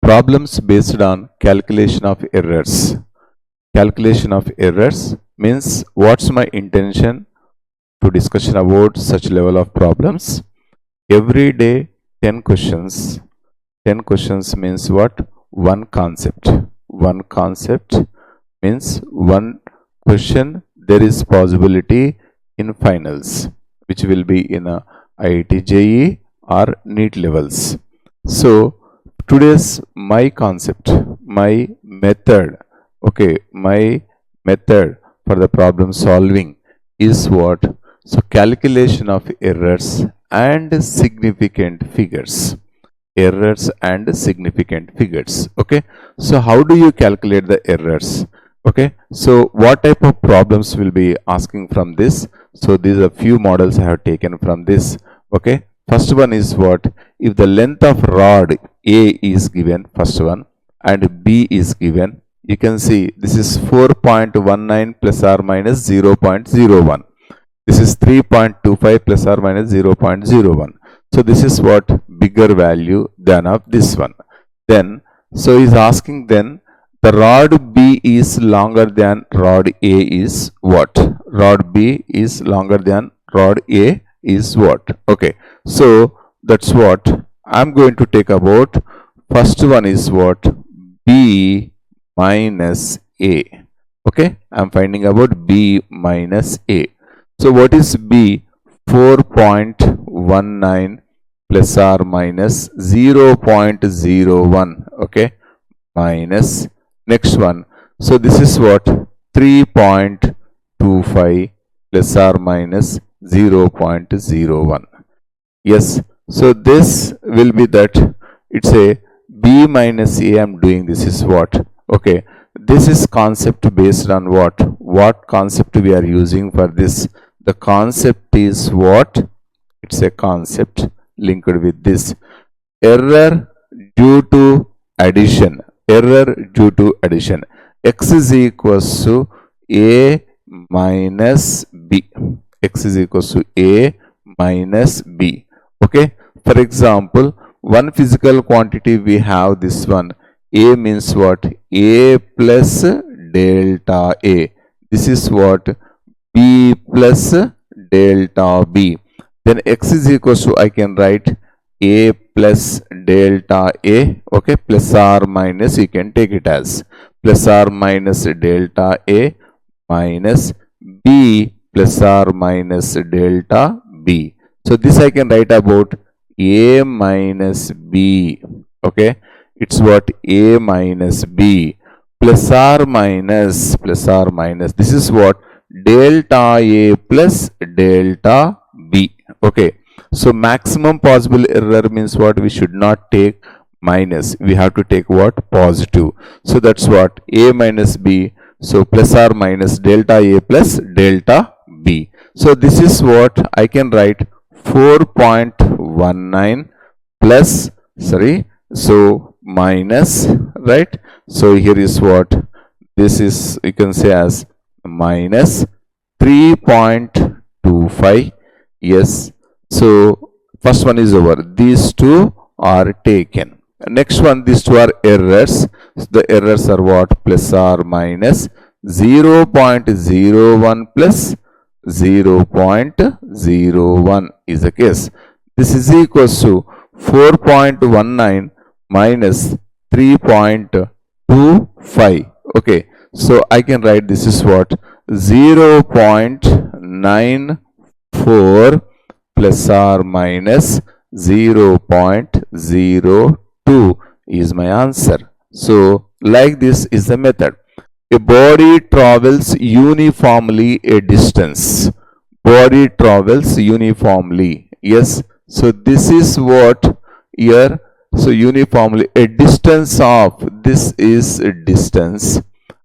Problems based on calculation of errors. Calculation of errors means what's my intention to discussion about such level of problems. Every day 10 questions. 10 questions means what? One concept. One concept means one question there is possibility in finals, which will be in a IIT-JEE or NEET levels. So today's my concept, my method, my method for the problem solving is what? So calculation of errors and significant figures. Errors and significant figures. Okay, so how do you calculate the errors? Okay, so what type of problems will be asking from this? So these are few models I have taken from this. Okay, first one is what? If the length of rod A is given, first one, and B is given, you can see this is 4.19 plus or minus 0.01. This is 3.25 plus or minus 0.01. So this is what? Bigger value than of this one. Then, so is asking then, the rod B is longer than rod A is what? Rod B is longer than rod A is what? Okay, so that's what I'm going to take about. First one is what? B minus A. Okay, I'm finding about B minus A. So what is B? 4.19 plus or minus 0.01. Okay, minus next one. So this is what? 3.25 plus or minus 0.01. Yes, so this will be that it's a B minus A. I'm doing this is what? Okay, this is concept based on what? What concept we are using for this? The concept is what? It's a concept linked with this. Error due to addition. Error due to addition. X is equals to A minus B. X is equals to A minus B. Okay. For example, one physical quantity we have this one. A means what? A plus delta A. This is what? B plus delta B. Then X is equals to, I can write A plus delta A. Okay, plus or minus, you can take it as plus or minus delta A minus B plus or minus delta B. So this I can write about A minus B. Okay, it's what? A minus B plus or minus, this is what? Delta A plus delta B. Okay, so maximum possible error means what? We should not take minus, we have to take what? Positive. So that's what? A minus B. So plus or minus delta A plus delta B. So this is what I can write 4.19 plus, so minus, right? So here is what? This is, you can say as minus 3.25. Yes, so first one is over. These two are taken. Next one, these two are errors. The errors are what? Plus or minus 0.01 plus 0.01 is the case. This is equals to 4.19 minus 3.25. Okay, so I can write this is what? 0.94 plus or minus 0.02 is my answer. So like this is the method. A body travels uniformly a distance. Body travels uniformly. Yes. So this is what here. So uniformly a distance of, this is a distance,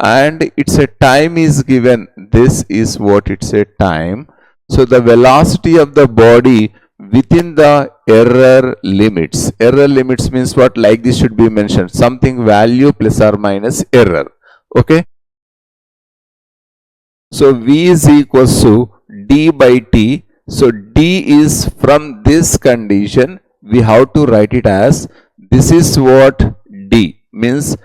and it's a time is given. This is what? It's a time. So the velocity of the body within the error limits. Error limits means what? Like this should be mentioned. Something value plus or minus error. Okay. So V is equals to D by T. So D is from this condition. We have to write it as, this is what? D means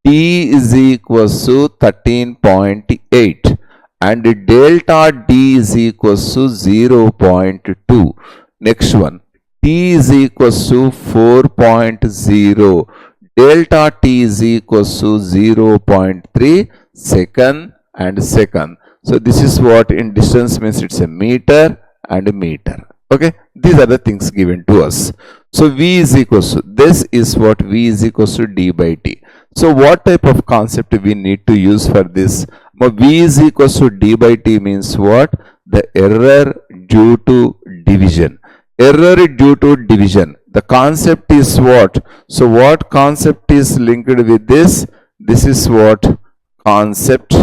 D is equals to 13.8 and delta D is equals to 0.2. Next one, T is equals to 4.0. Delta T is equals to 0.3 second and second. So this is what in distance means it's a meter and a meter. Okay, these are the things given to us. So V is equals to, this is what V is equals to D by T. So what type of concept we need to use for this? V is equals to D by T means what? The error due to division. Error due to division. The concept is what? So what concept is linked with this? This is what concept.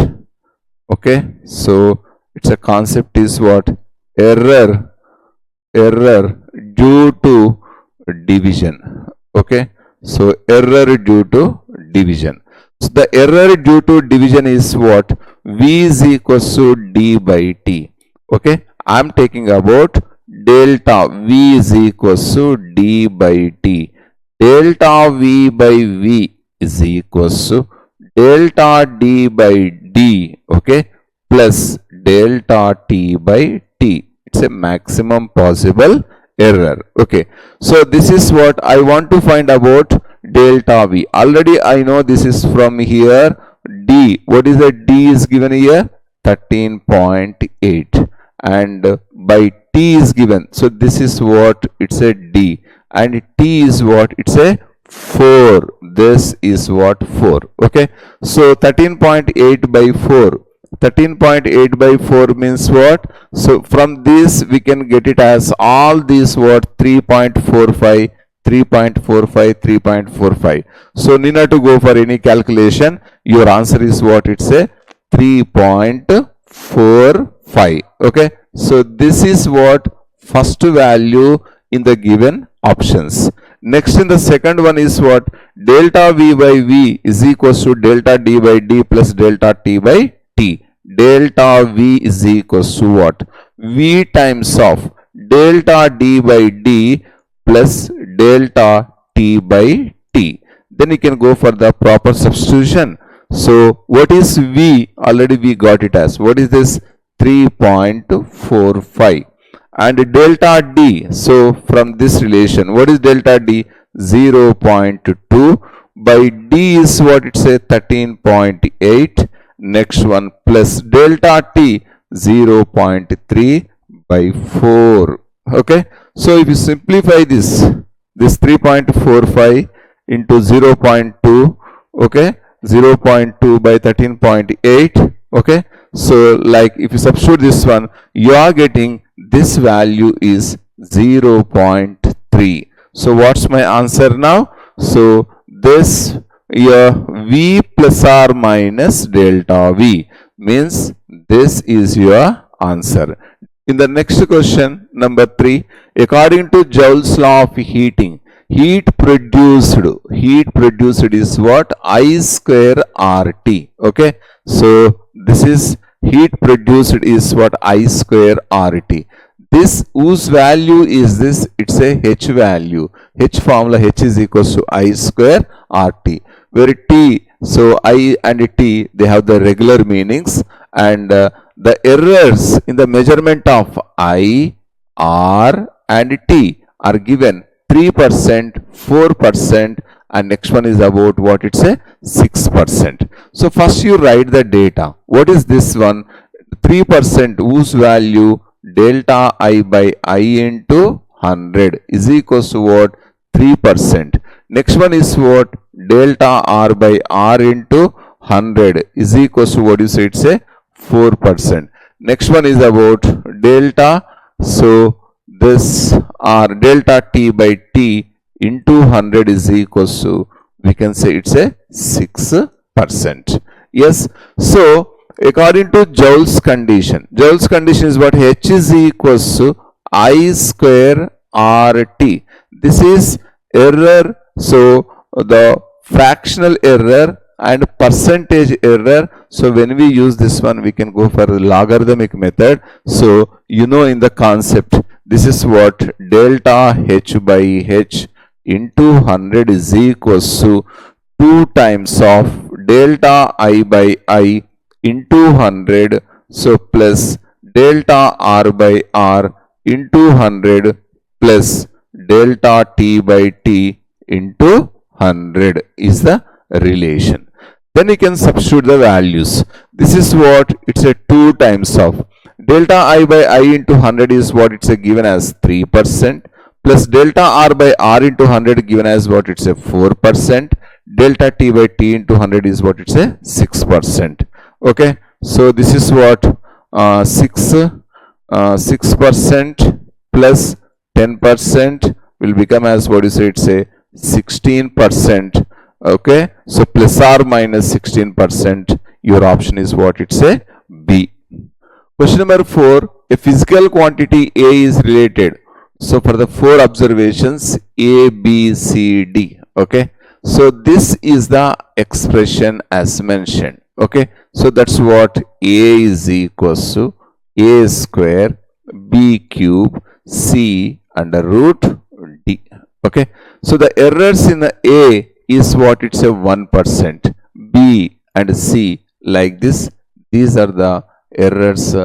Okay, so it's a concept is what? Error due to division. Okay, so error due to division. So the error due to division is what? V is equals to D by T. Okay, I am taking about delta V is equals to D by T. Delta V by V is equals to delta D by D. Okay, plus delta T by T. It's a maximum possible error. Okay, so this is what I want to find about delta V. Already I know this is from here D. What is the D is given here? 13.8 and by T is given. So this is what it's a D and T is what? It's a 4. This is what? 4. Okay, so 13.8 by 4. 13.8 by 4 means what? So from this we can get it as all these what? 3.45, 3.45, 3.45. So need not to go for any calculation. Your answer is what? It's a 3.45. Okay, so this is what first value in the given options. Next in the second one is what? Delta V by V is equals to delta D by D plus delta T by T. Delta V is equals to what? V times of delta D by D plus delta T by T. Then you can go for the proper substitution. So what is V? Already we got it as, what is this? 3.45 and delta D. So from this relation, what is delta D? 0.2 by D is what? It's a 13.8. Next one plus delta T 0.3 by 4. Okay, so if you simplify this 3.45 into 0.2, okay, 0.2 by 13.8. okay, so like if you substitute this one, you are getting this value is 0.3. so what's my answer now? So this V plus or minus delta V means this is your answer. In the next question, number 3, according to Joule's law of heating, heat produced is what? I square RT. Okay, so this is heat produced is what? I square RT. This whose value is this? It's a H value. H formula, H is equals to I square RT. Where T, so I and T, they have the regular meanings, and the errors in the measurement of I, R and T are given 3%, 4%, and next one is about what? It's a 6%. So first you write the data. What is this one? 3% whose value? Delta I by I into 100 is equals to what? 3%. Next one is what? Delta R by R into 100 is equals to what? You say it's a 4%. Next one is about delta. So this R delta T by T into 100 is equals to, we can say it's a 6%. Yes. So according to Joule's condition is what? H is equals to I square RT. This is error. So the fractional error and percentage error. So when we use this one, we can go for the logarithmic method. So you know in the concept, this is what? Delta H by H into 100 is equals to 2 times of delta I by I into 100, so plus delta R by R into 100 plus delta T by T into 100 is the relation. Then you can substitute the values. This is what it's a 2 times of delta I by I into 100 is what it's a given as 3%, plus delta R by R into 100 given as what it's a 4%, delta T by T into 100 is what it's a 6%. Okay, so this is what 6% plus 10% will become as what you say, it's a 16%. Okay, so plus or minus 16%, your option is what it's a B. Question number 4, a physical quantity A is related. So for the 4 observations A, B, C, D. Okay, so this is the expression as mentioned. Okay, so that's what A is equals to A square B cube C under root D. Okay, so the errors in the A is what it's a 1%, B and C like this. These are the errors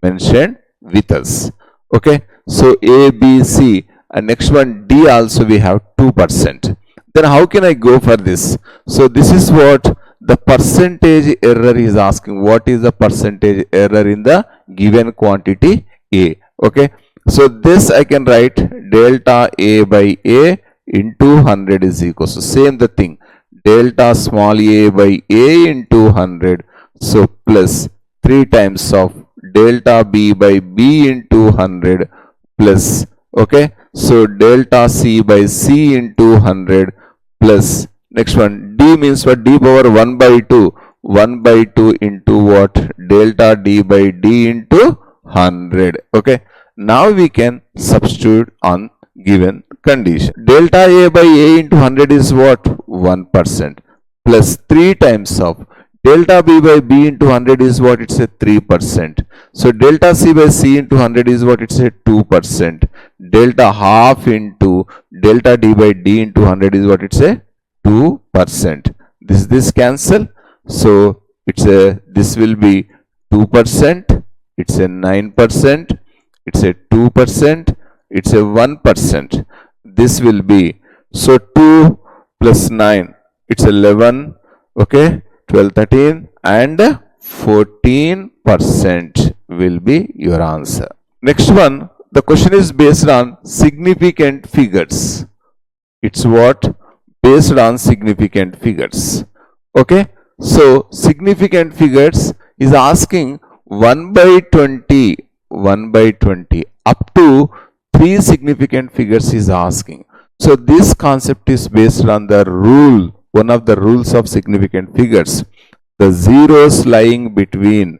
mentioned with us. Okay, so A, B, C, and next one D also we have 2%. Then how can I go for this? So this is what the percentage error is asking. What is the percentage error in the given quantity A? Okay, so this I can write delta A by A into 100 is equals to same the thing, delta small a by A into 100. So plus 3 times of delta B by B into 100 plus, okay, so delta C by C into 100 plus next one D means what, D power 1 by 2, 1 by 2 into what, delta D by D into 100. Okay, now we can substitute on given condition. Delta A by A into 100 is what, 1% plus 3 times of delta B by B into 100 is what, it's a 3%. So delta C by C into 100 is what, it's a 2%. Delta half into delta D by D into 100 is what, it's a 2%. This cancel. So it's a, this will be 2%, it's a 9%, it's a 2%, it's a 1%. This will be, so 2 plus 9, it's 11, okay, 12, 13 and 14% will be your answer. Next one, the question is based on significant figures. It's what? Based on significant figures. Okay, so significant figures is asking 1 by 20, 1 by 20 up to 3 significant figures is asking. So this concept is based on the rule, one of the rules of significant figures. The zeros lying between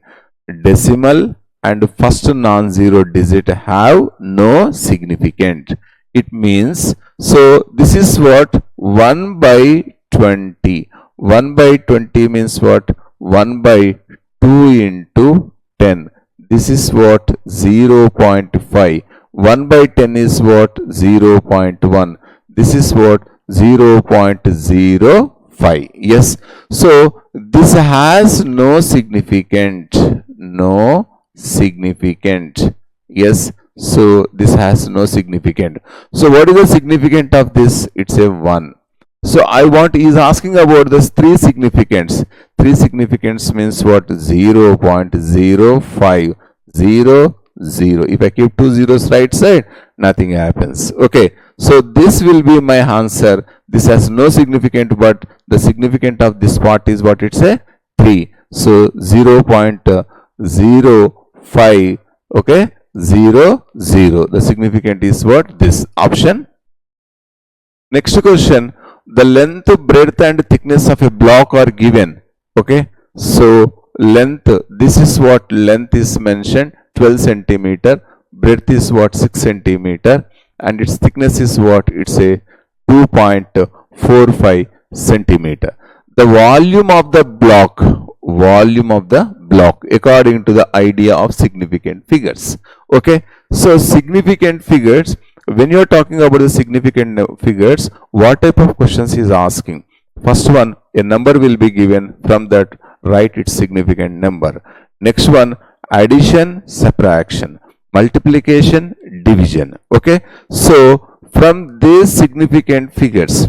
decimal and first non-zero digit have no significant. It means, so this is what, 1 by 20. 1 by 20 means what, 1 by 2 into 10. This is what, 0.5. 1 by 10 is what, 0.1. This is what, 0.05. Yes, so this has no significant, no significant. Yes, so this has no significant. So what is the significant of this? It's a 1. So I want, he is asking about this 3 significance. 3 significance means what, 0.05, 0, 0. If I keep 2 zeros right side, nothing happens. Okay, so this will be my answer. This has no significant, but the significant of this part is what, it's a 3. So 0.05, okay, 0, 0. The significant is what, this option. Next question, the length, breadth and thickness of a block are given. Okay, so length, this is what length is mentioned, 12 centimeter, breadth is what, 6 centimeter, and its thickness is what, it's a 2.45 centimeter. The volume of the block, volume of the block according to the idea of significant figures. Okay, so significant figures, when you are talking about the significant figures, what type of questions he is asking? First one, a number will be given. From that, write its significant number. Next one, addition, subtraction, multiplication, division. Okay. So from these significant figures,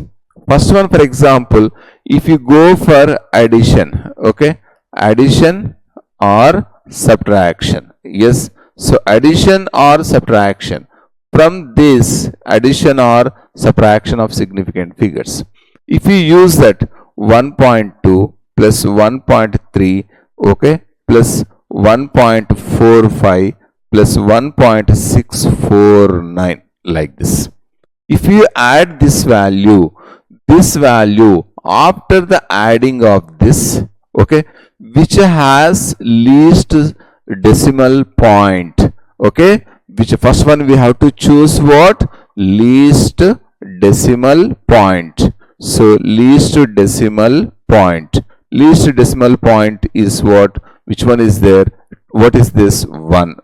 first one, for example, if you go for addition, okay, addition or subtraction. Yes. So addition or subtraction. From this addition or subtraction of significant figures, if you use that 1.2 plus 1.3, okay, plus 1.45 plus 1.649, like this. If you add this value after the adding of this, okay, which has least decimal point, okay, which first one we have to choose what? Least decimal point. So least decimal point. Least decimal point is what? Which one is there? What is this? 1.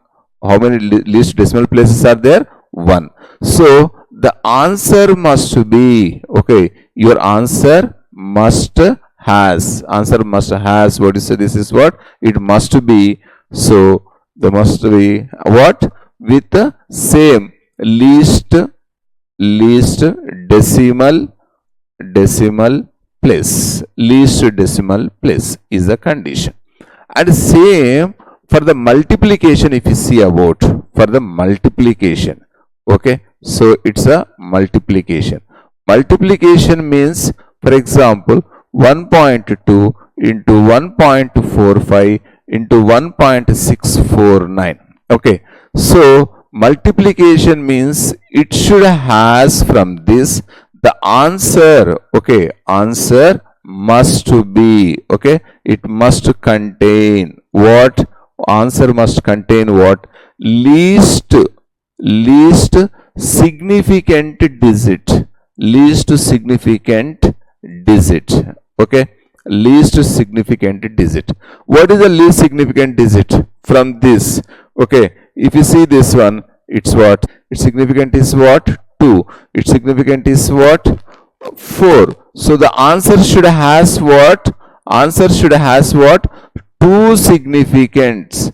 How many least decimal places are there? 1. So the answer must be, okay, your answer must has, what is this is what? It must be, so there must be what? With the same least decimal place. Least decimal place is the condition. And same for the multiplication. If you see about for the multiplication, okay, so it's a multiplication. Multiplication means, for example, 1.2 into 1.45 into 1.649. Okay, so multiplication means it should has from this the answer. Okay, answer must be, okay, it must contain what? Answer must contain what? Least significant digit. Least significant digit. Okay, least significant digit. What is the least significant digit from this? Okay, if you see this one, it's what? Its significant is what? 2. Its significant is what? 4. So the answer should has what? Answer should has what? 2 significants.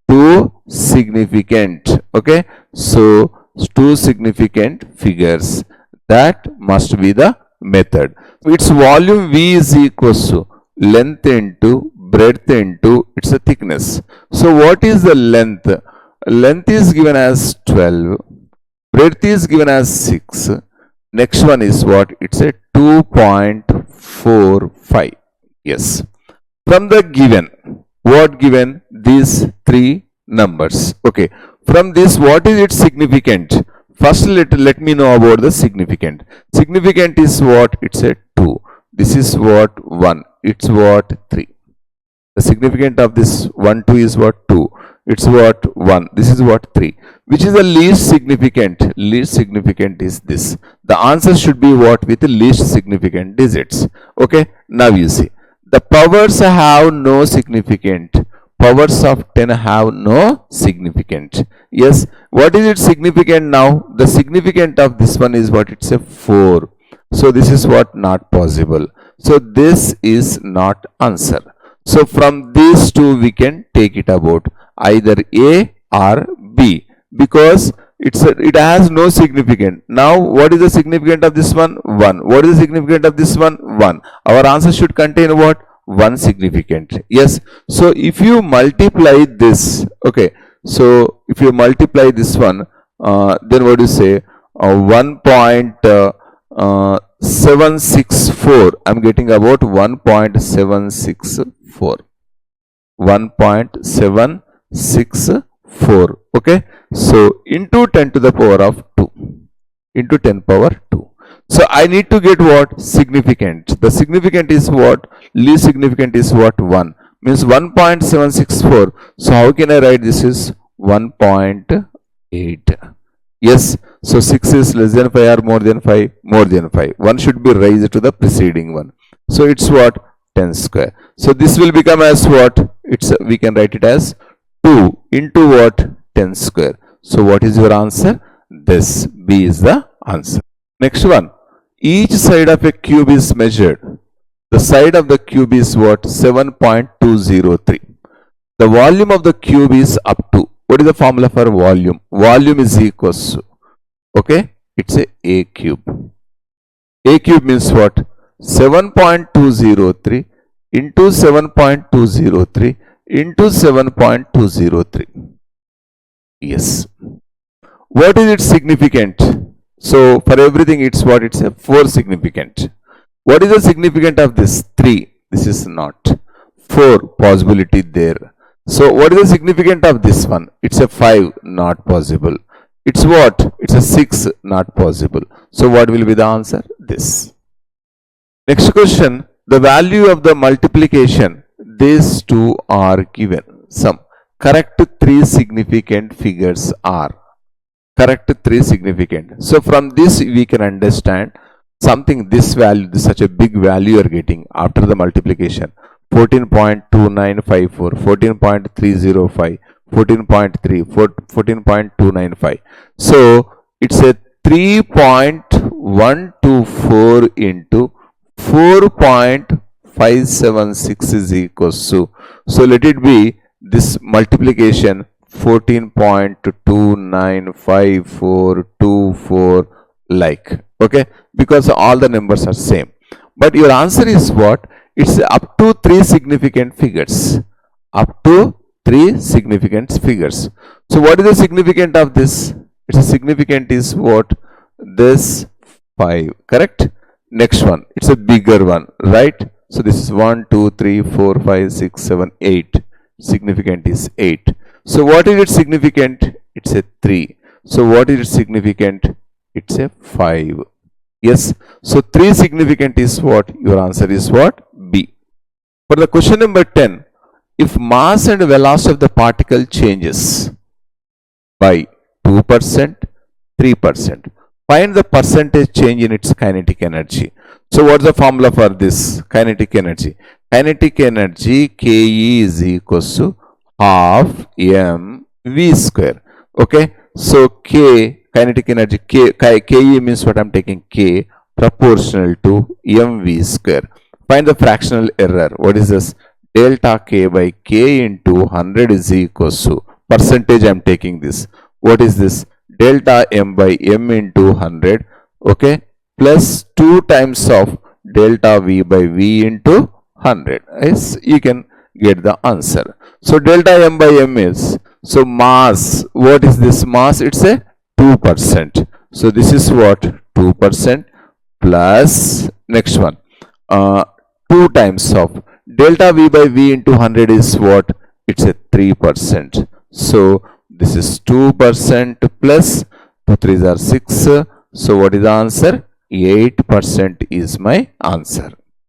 2 significant. Okay, so 2 significant figures. That must be the method. Its volume V is equals to length into breadth into its thickness. So what is the length? Length is given as 12. Breadth is given as 6. Next one is what? It's a 2.45. Yes. From the given, what given? These 3 numbers. Okay. From this, what is its significant? First, let me know about the significant. Significant is what? It's a 2. This is what? 1. It's what? 3. The significant of this 1, 2 is what? 2. It's what? 1. This is what? 3. Which is the least significant? Least significant is this. The answer should be what? With the least significant digits. Okay. Now you see. The powers have no significant. Powers of 10 have no significant. Yes. What is its significant now? The significant of this one is what? It's a 4. So this is what? Not possible. So this is not answer. So from these two we can take it about either A or B, because it has no significant. Now what is the significant of this one? 1. What is the significant of this one? 1. Our answer should contain what? 1 significant. Yes. So if you multiply this, okay, so if you multiply this one, then what do you say? 1.764. I'm getting about 1.764. 1.764. Okay. So into 10 to the power of 2. Into 10 power 2. So I need to get what? Significant. The significant is what? Least significant is what? 1. Means 1.764. So how can I write this is 1.8? Yes. So 6 is less than 5 or more than 5? More than 5. 1 should be raised to the preceding one. So it's what? 10 square. So this will become as what? We can write it as 2 into what? 10 square. So what is your answer? This B is the answer. Next one. Each side of a cube is measured The side of the cube is what? 7.203. The volume of the cube is up to. What is the formula for volume? Volume is equals to, okay, it's a cube. A cube means what? 7.203 into 7.203 into 7.203. Yes. What is its significant? So for everything it's what? It's a 4 significant. What is the significant of this? 3. This is not. 4 possibility there. So what is the significant of this one? It's a 5, not possible. It's what? It's a 6, not possible. So what will be the answer? This. Next question. The value of the multiplication. These two are given. Some correct 3 significant figures are. Correct 3 significant. So from this we can understand something, this value, this such a big value you are getting after the multiplication. 14.2954, 14.305, 14.3, 14.295. So it's a 3.124 into 4.576 is equals to. So let it be this multiplication 14.295424 like, okay, because all the numbers are same. But your answer is what? It's up to 3 significant figures. Up to 3 significant figures. So what is the significant of this? It's a significant is what? This 5, correct? Next one, it's a bigger one, right? So this is 1, 2, 3, 4, 5, 6, 7, 8. Significant is 8. So what is its significant? It's a 3. So what is its significant? It's a 5. Yes. So 3 significant is what? Your answer is what? B. For the question number 10, if mass and velocity of the particle changes by 2%, 3%, find the percentage change in its kinetic energy. So what's the formula for this kinetic energy? Kinetic energy Ke is equals to half mv square. Okay. So K, kinetic energy, Ke means what? I'm taking K proportional to mv square. Find the fractional error. What is this? Delta K by K into 100 is equals to, percentage I'm taking this. What is this? Delta M by M into 100, okay, plus 2 times of delta V by V into 100. Yes, you can get the answer. So delta M by M is, so mass, what is this mass? It's a 2%. So this is what? 2% plus, next one, 2 times of delta V by V into 100 is what? It's a 3%. So this is 2% plus 2 3s are 6. So what is the answer? 8% is my answer.